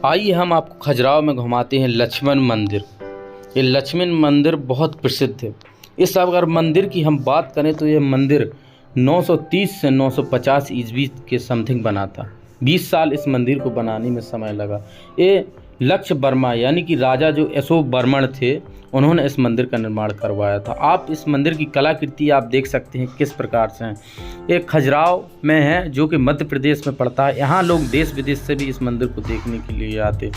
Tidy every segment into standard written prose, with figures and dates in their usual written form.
आइए हम आपको खजुराहो में घुमाते हैं लक्ष्मण मंदिर। ये लक्ष्मण मंदिर बहुत प्रसिद्ध है। इस अगर मंदिर की हम बात करें तो ये मंदिर 930 से 950 ईस्वी के समथिंग बना था। 20 साल इस मंदिर को बनाने में समय लगा। ये लक्ष्य वर्मा यानी कि राजा जो अशोक वर्मन थे, उन्होंने इस मंदिर का निर्माण करवाया था। आप इस मंदिर की कलाकृति आप देख सकते हैं किस प्रकार से हैं। ये खजुराहो में है जो कि मध्य प्रदेश में पड़ता है। यहाँ लोग देश विदेश से भी इस मंदिर को देखने के लिए आते।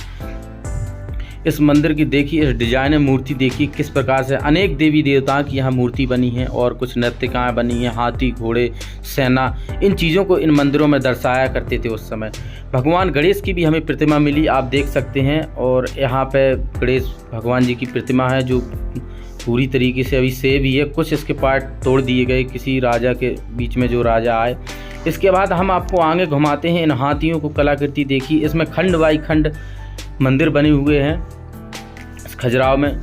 इस मंदिर की देखिए, इस डिजाइन मूर्ति देखिए किस प्रकार से अनेक देवी देवताओं की यहाँ मूर्ति बनी है और कुछ नृत्यकाएँ बनी हैं। हाथी, घोड़े, सेना, इन चीज़ों को इन मंदिरों में दर्शाया करते थे उस समय। भगवान गणेश की भी हमें प्रतिमा मिली, आप देख सकते हैं। और यहाँ पे गणेश भगवान जी की प्रतिमा है जो पूरी तरीके से अभी सेव ही है। कुछ इसके पार्ट तोड़ दिए गए किसी राजा के बीच में, जो राजा आए। इसके बाद हम आपको आगे घुमाते हैं। इन हाथियों को कलाकृति देखिए, इसमें खंड बाई खंड मंदिर बने हुए हैं इस खजुराहो में।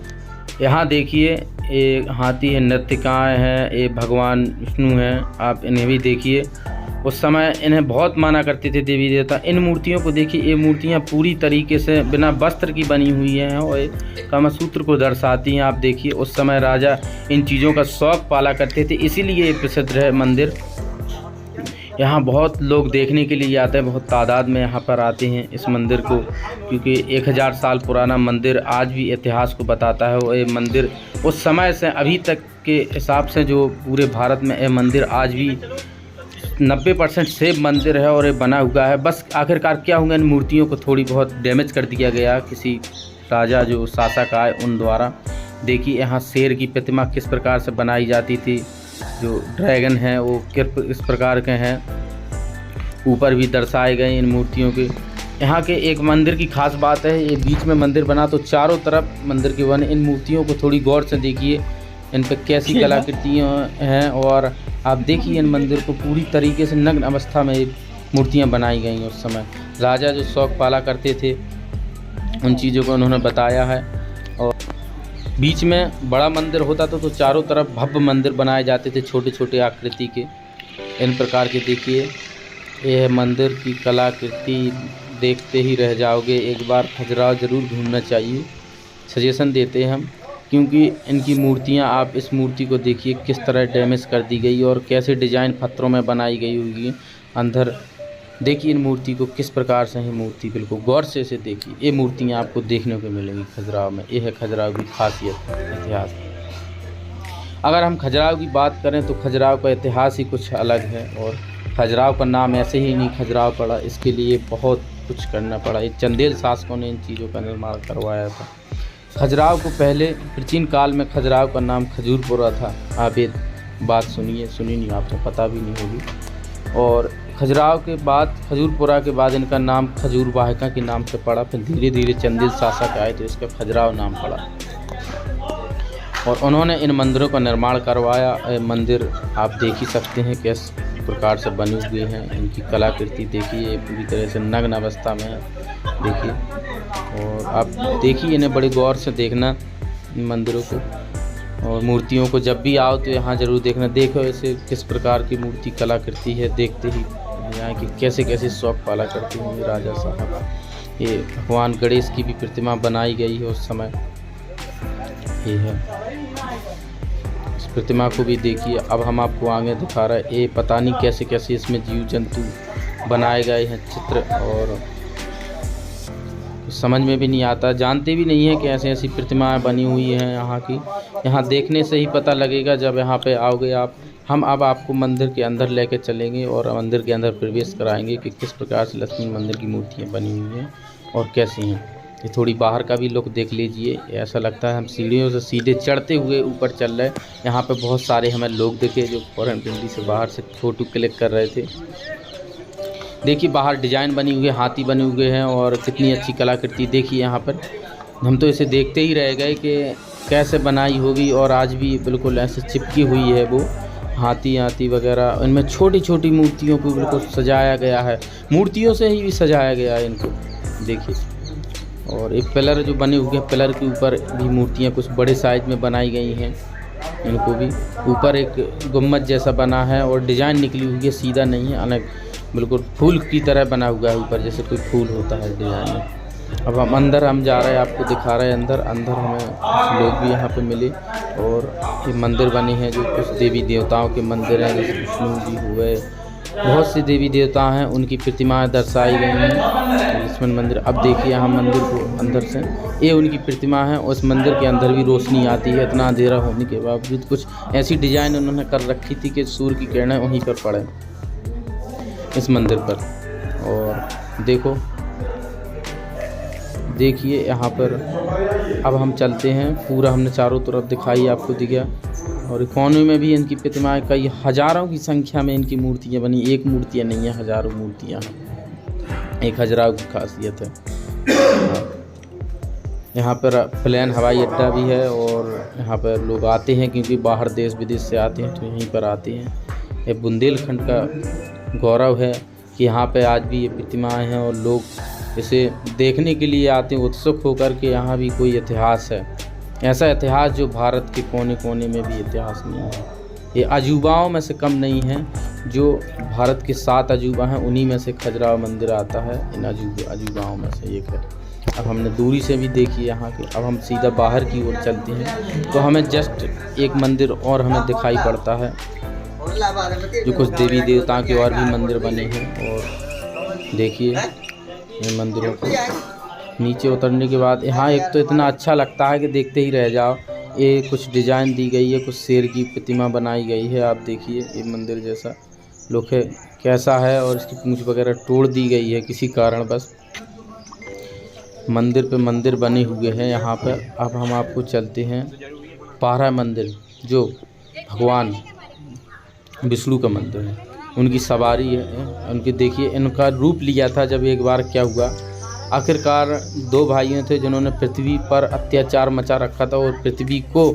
यहाँ देखिए एक हाथी है, नृत्यकाएँ हैं, एक भगवान विष्णु हैं, आप इन्हें भी देखिए। उस समय इन्हें बहुत माना करते थे देवी देवता। इन मूर्तियों को देखिए, ये मूर्तियाँ पूरी तरीके से बिना वस्त्र की बनी हुई हैं और कामसूत्र को दर्शाती हैं। आप देखिए उस समय राजा इन चीज़ों का शौक पाला करते थे, इसीलिए ये प्रसिद्ध है मंदिर। यहाँ बहुत लोग देखने के लिए आते हैं, बहुत तादाद में यहाँ पर आते हैं इस मंदिर को, क्योंकि 1000 साल पुराना मंदिर आज भी इतिहास को बताता है। और ये मंदिर उस समय से अभी तक के हिसाब से जो पूरे भारत में ये मंदिर आज भी 90% सेव मंदिर है और ये बना हुआ है। बस आखिरकार क्या होगा, इन मूर्तियों को थोड़ी बहुत डैमेज कर दिया गया किसी राजा जो शासक आए उन द्वारा। देखिए यहाँ शेर की प्रतिमा किस प्रकार से बनाई जाती थी, जो ड्रैगन हैं वो किस प्रकार के हैं, ऊपर भी दर्शाए गए इन मूर्तियों के। यहाँ के एक मंदिर की खास बात है, ये बीच में मंदिर बना तो चारों तरफ मंदिर के बने। इन मूर्तियों को थोड़ी गौर से देखिए, इन पर कैसी कलाकृतियाँ हैं। और आप देखिए इन मंदिर को पूरी तरीके से नग्न अवस्था में मूर्तियाँ बनाई गई हैं। उस समय राजा जो शौक पाला करते थे उन चीज़ों को उन्होंने बताया है। और बीच में बड़ा मंदिर होता था तो चारों तरफ भव्य मंदिर बनाए जाते थे छोटे छोटे आकृति के। इन प्रकार के देखिए, यह मंदिर की कलाकृति देखते ही रह जाओगे। एक बार खजुराहो ज़रूर घूमना चाहिए, सजेशन देते हैं हम, क्योंकि इनकी मूर्तियां, आप इस मूर्ति को देखिए किस तरह डैमेज कर दी गई और कैसे डिजाइन पत्थरों में बनाई गई हुई है। अंदर देखिए इन मूर्ति को किस प्रकार से है मूर्ति, बिल्कुल गौर से इसे देखिए। ये मूर्तियां आपको देखने को मिलेंगी खजुराहो में। ये है खजुराहो की खासियत, इतिहास। अगर हम खजुराहो की बात करें तो खजुराहो का इतिहास ही कुछ अलग है। और खजुराहो का नाम ऐसे ही नहीं खजुराहो पड़ा, इसके लिए बहुत कुछ करना पड़ा। ये चंदेल शासकों ने इन चीज़ों का निर्माण करवाया था। खजुराहो को पहले प्राचीन काल में खजुराहो का नाम खजूरपुरा था। आप ये बात सुनी नहीं, आपको पता भी नहीं होगी। और खजुराहो के बाद, खजूरपुरा के बाद इनका नाम खजूरवाहिका के नाम से पड़ा। फिर धीरे धीरे चंदेल शासक आए तो इसका खजुराहो नाम पड़ा और उन्होंने इन मंदिरों का निर्माण करवाया। मंदिर आप देख ही सकते हैं किस प्रकार से बने हुए हैं। इनकी कलाकृति देखिए, पूरी तरह से नग्न अवस्था में है, देखिए। और आप देखिए, इन्हें बड़े गौर से देखना इन मंदिरों को। और मूर्तियों को जब भी आओ तो यहाँ ज़रूर देखना। देखो ऐसे किस प्रकार की मूर्ति कलाकृति है, देखते ही यहाँ की कैसे कैसे शौक पाला करते हैं राजा साहब। ये भगवान गणेश की भी प्रतिमा बनाई गई है उस समय, ये है। इस प्रतिमा को भी देखिए। अब हम आपको आगे दिखा रहे हैं, ये पता नहीं कैसे कैसे इसमें जीव जंतु बनाए गए हैं चित्र, और समझ में भी नहीं आता, जानते भी नहीं है कि ऐसी ऐसी प्रतिमाएं बनी हुई हैं यहाँ की। यहाँ देखने से ही पता लगेगा जब यहाँ पे आओगे आप। हम अब आपको मंदिर के अंदर लेके चलेंगे और मंदिर के अंदर प्रवेश कराएंगे कि किस प्रकार से लक्ष्मी मंदिर की मूर्तियाँ बनी हुई हैं और कैसी हैं। ये थोड़ी बाहर का भी लुक देख लीजिए। ऐसा लगता है हम सीढ़ियों से सीधे चढ़ते हुए ऊपर चल रहे हैं। यहाँ पे बहुत सारे हमें लोग दिखे जो फॉरेन कंट्री से बाहर से फ़ोटो क्लिक कर रहे थे। देखिए बाहर डिज़ाइन बनी हुई है, हाथी बने हुए हैं और कितनी अच्छी कलाकृति देखिए यहाँ पर। हम तो इसे देखते ही रह गए कि कैसे बनाई होगी। और आज भी बिल्कुल ऐसे चिपकी हुई है वो हाथी वगैरह। इनमें छोटी छोटी मूर्तियों को बिल्कुल सजाया गया है, मूर्तियों से ही भी सजाया गया है इनको, देखिए। और एक पिलर जो बने हुए हैं, पिलर के ऊपर भी मूर्तियाँ कुछ बड़े साइज में बनाई गई हैं। इनको भी ऊपर एक गुम्बद जैसा बना है और डिज़ाइन निकली हुई है, सीधा नहीं है, अलग बिल्कुल फूल की तरह बना हुआ है ऊपर, जैसे कोई फूल होता है डिज़ाइन में। अब हम अंदर जा रहे हैं, आपको दिखा रहे हैं अंदर हमें कुछ लोग भी यहाँ पे मिले और ये मंदिर बने हैं जो कुछ देवी देवताओं के मंदिर हैं, जैसे विष्णु जी हुए, बहुत से देवी देवता हैं, उनकी प्रतिमाएं दर्शाई गई हैं लक्ष्मण मंदिर। अब देखिए हम मंदिर को अंदर से, ये उनकी प्रतिमा है, उस मंदिर के अंदर भी रोशनी आती है, इतना अंधेरा होने के बावजूद कुछ ऐसी डिजाइन उन्होंने कर रखी थी कि सूर्य की किरणें वहीं पर पड़े इस मंदिर पर। और देखिए यहाँ पर अब हम चलते हैं, पूरा हमने चारों तरफ दिखाई, आपको दिख गया। और कोने में भी इनकी प्रतिमाएं कई हज़ारों की संख्या में इनकी मूर्तियां बनी, एक मूर्तियां नहीं है, हज़ारों मूर्तियां हैं। एक खजुराहो की खासियत है। यहाँ पर प्लेन हवाई अड्डा भी है और यहाँ पर लोग आते हैं क्योंकि बाहर देश विदेश से आते हैं तो यहीं पर आते हैं। ये बुंदेलखंड का गौरव है कि यहाँ पे आज भी ये प्रतिमाएं हैं और लोग इसे देखने के लिए आते हैं उत्सुक होकर के। यहाँ भी कोई इतिहास है, ऐसा इतिहास जो भारत के कोने कोने में भी इतिहास नहीं है। ये अजूबाओं में से कम नहीं है, जो भारत के 7 अजूबा हैं उन्हीं में से खजुराहो मंदिर आता है, इन अजूबाओं में से एक है। अब हमने दूरी से भी देखी यहाँ के, अब हम सीधा बाहर की ओर चलते हैं तो हमें जस्ट एक मंदिर और हमें दिखाई पड़ता है जो कुछ देवी देवताओं के और भी मंदिर बने हैं। और देखिए इन मंदिरों को नीचे उतरने के बाद यहाँ एक तो इतना अच्छा लगता है कि देखते ही रह जाओ। ये कुछ डिज़ाइन दी गई है, कुछ शेर की प्रतिमा बनाई गई है, आप देखिए ये मंदिर जैसा लुक है कैसा है। और इसकी पूंछ वगैरह तोड़ दी गई है किसी कारण, बस मंदिर पे मंदिर बने हुए हैं यहाँ पर। अब हम आपको चलते हैं पारा मंदिर, जो भगवान विष्णु का मंदिर है, उनकी सवारी है उनकी। देखिए इनका रूप लिया था जब एक बार क्या हुआ, आखिरकार 2 भाइयों थे जिन्होंने पृथ्वी पर अत्याचार मचा रखा था और पृथ्वी को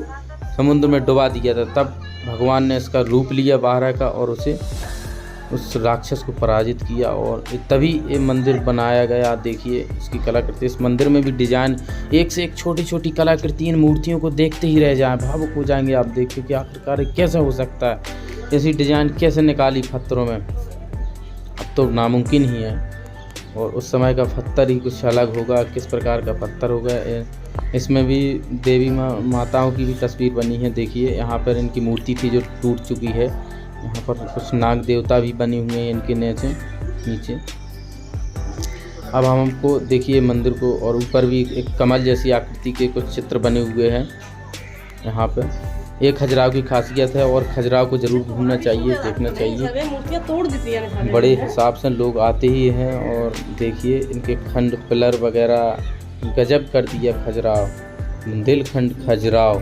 समुद्र में डुबा दिया था। तब भगवान ने इसका रूप लिया बारह का और उस राक्षस को पराजित किया और तभी ये मंदिर बनाया गया। देखिए इसकी कलाकृति, इस मंदिर में भी डिजाइन एक से एक छोटी छोटी कलाकृति, इन मूर्तियों को देखते ही रह जाएं, भावुक हो जाएंगे आप देखिए कि आखिरकार कैसा हो सकता है, ऐसी डिजाइन कैसे निकाली पत्थरों में। अब तो नामुमकिन ही है और उस समय का पत्थर ही कुछ अलग होगा, किस प्रकार का पत्थर होगा। इसमें भी देवी माताओं की भी तस्वीर बनी है। देखिए यहाँ पर इनकी मूर्ति थी जो टूट चुकी है। यहाँ पर कुछ नाग देवता भी बने हुए हैं इनके नीचे। अब हमको देखिए मंदिर को, और ऊपर भी एक कमल जैसी आकृति के कुछ चित्र बने हुए हैं यहाँ पर। एक खजुराहो की खासियत है और खजुराहो को ज़रूर घूमना चाहिए, देखना चाहिए। बड़े हिसाब से लोग आते ही हैं और देखिए इनके खंड पिलर वगैरह गजब कर दिया खजुराहो, बुंदेलखंड खजुराहो।